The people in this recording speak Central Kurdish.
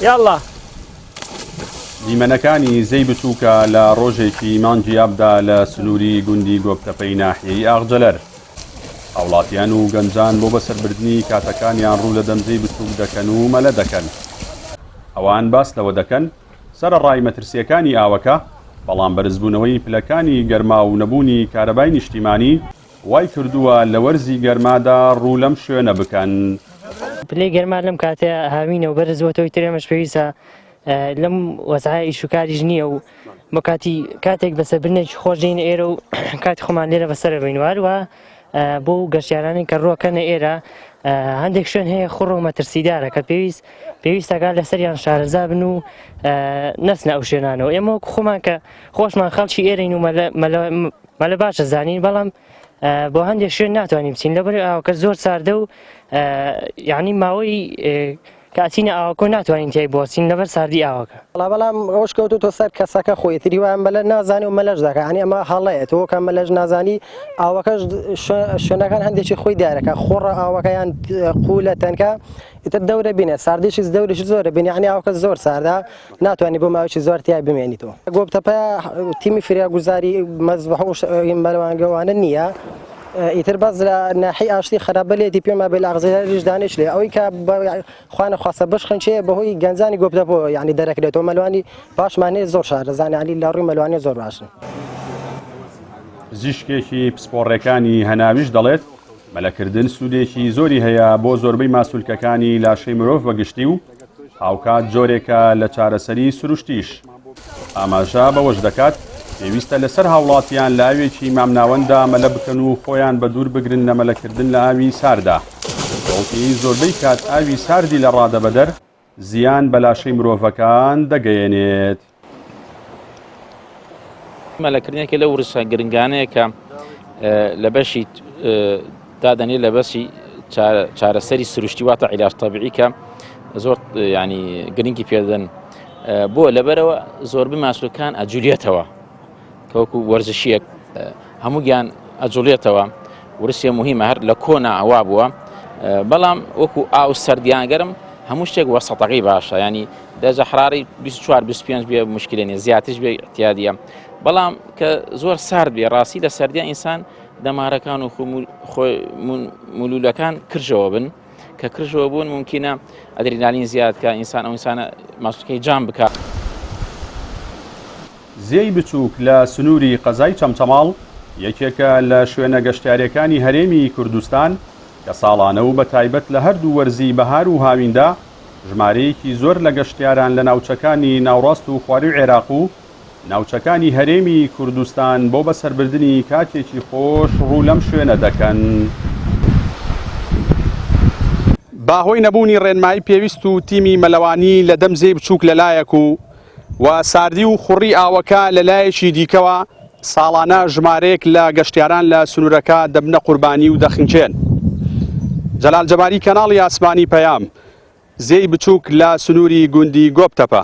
يلا دیمەنەکانی زەی بچووکە لە ڕۆژێکی مانجیابدا لە سنووری گوندی گۆبتەپەی ناحیەی ئاغجەلەر. هاوڵاتیان و گەنجان بۆ بەسەربردنی کاتەکانیان ڕوو لە دەمزەی بچووک دەکەن و مەلە دەکەن. ئەوان باس لەوە دەکەن سەرەڕای مەترسیەکانی ئاوەکە، بەڵام بەرزبوونەوەی پلەکانی گەرما و نەبوونی کارەبای نیشتیمانی وای کردووە لە وەرزی گەرمادا ڕوو لەم شوێنە بکەن. پلەی گەرما لەم کاتێ هاوینە و بەرزەوەی ترێمەش پێویستە لەم وەزعای ئیشوکاریش نییە و بۆ کاتێک بەسەربردنێکی خۆش دێنە ئێرە و کاتی خۆمان لێرە بەسەرە بین وارە بۆ گەشتیارانی کە ڕۆکەنە ئێرە هەندێک شوێن هەیە خوڕ و مەترسیدارە کە پێویستەکە لەسەریان شارەزا بن و نەچنە ئەو شوێنانەوە. ئێمە خۆمان کە خۆشمان خەڵکی ئێرەین و مەلە باشە زانین، بەڵام بۆ هەندێک شوێن ناتوانین بچین لەبەر ئاوەکە زۆر ساردە و یعنی ماوەی کاتینە ئاوەکە ناتوانین تیای بۆچین لەبەر ساردی ئاوەکە. بەڵام ئەوش کەوتۆ سەر کەسەکە خۆی تری وایان مەلە نازانی و مەلەش دەکە، ینی ئەمە هەڵەیە تۆ کە مەلەش نازانی ئاوەکەش شوێنەکان هەندێکی خۆی دیارەکە خۆڕە ئاوەکەیان قولە تەنکە ئیتر دەورە بینێ ساردیشی دەورێکی زۆرە بینی، ینی ئاوەکە زۆر ساردا ناتوانانی بۆ ماوەیەکی زۆر تیا بمێنیتەوە. گۆبتەپە تیمی فریاگوزاری مەزبەح و مەلەوانگەوانە نییە، ئیتر باز لە ناحی ئاشتی خراپە لێتی پێما بێ لە ئاغزیاریش دانیش لێ ئەوەی کە خوانە خواستە بشخنچەیە بەهۆی گەنجانی گۆبتەپەوە یعنی دەرەکرێتەوە مەلوانی باشمانێ زۆر شارەزانانی علی لە ڕووی مەلوانی زۆر باشن. زیشکێکی پسپۆڕەکانی هەناویش دەڵێت مەلەکردن سوودێکی زۆری هەیە بۆ زۆربەی ماسوولکەکانی لاشەی مرۆڤ بەگشتی و هاوکات جۆرێکە لە چارەسەری سروشتیش. ئاماژە بەوەش دەکات پێویستە لەسەر هاوڵاتیان لە ئاوێکی مامناوەندا مەلە بکەن و خۆیان بە دوور بگرن لە مەلەکردن لە ئاوی ساردا. بەڵکی زۆربەی کات ئاوی ساردی لە ڕادەبەدەر زیان بە لاشەی مرۆڤەکان دەگەیەنێت. مەلەکردنێکی لە ورسە گرنگانەیە کە لە بەشی دادەنێت لە بەشی چارەسەری سروشتی واتە عیلاج تەبیعی کە زۆر ینی گرنگی پێدەن بۆ لەبەرەوە زۆربەی ماسوولەکان ئەجوولێتەوە کەوەکو وەرزشیەک هەموویان ئەجوڵێتەوە. ورسیە مهمە هەر لە کۆنا ئەوا بووە، بەڵام وەکو ئاو سەردیانگەرم هەموو شتێک وەسەتەقی باشە، ینی دەجە حراری 24-25 بێ مشکلێ نیە، زیاترش بێ احتیادیە، بەڵام کە زۆر سارد بێ ڕاستی لە سەردیان ئینسان دەمارەکان و مولولەکان کرژەوە بن کە کرژەوە بوون ممکنە ئەدرینالین زیاد کە ئینسان ئەو ئینسانە ماسوولکەی جام بکات. زێی بچووک لە سنووری قەزای چەمچەماڵ یەکێکە لە شوێنە گەشتیارەکانی هەرێمی کوردستان کە ساڵانە و بە تایبەت لە هەردوو وەرزی بەهار و هاویندا ژمارەیەکی زۆر لە گەشتیاران لە ناوچەکانی ناوڕاست و خواروی عێراق و ناوچەکانی هەرێمی کوردستان بۆ بەسەربردنی کاتێکی خۆش ڕوو لەم شوێنە دەکەن. باهۆی نەبوونی ڕێنمایی پێویست و تیمی مەلەوانی لە دەمزەی بچووک لەلایەک و ساردی و خوڕی ئاوەکە لە لایەکی دیکەوە ساڵانە ژمارەیەک لە گەشتیاران لە سنوورەکە دەبنە قوربانی و دەخینچێن. جەلال جەباری کەناڵی ئاسمانی پەیام، زێی بچووک لە سنووری گوندی گۆبتەپە.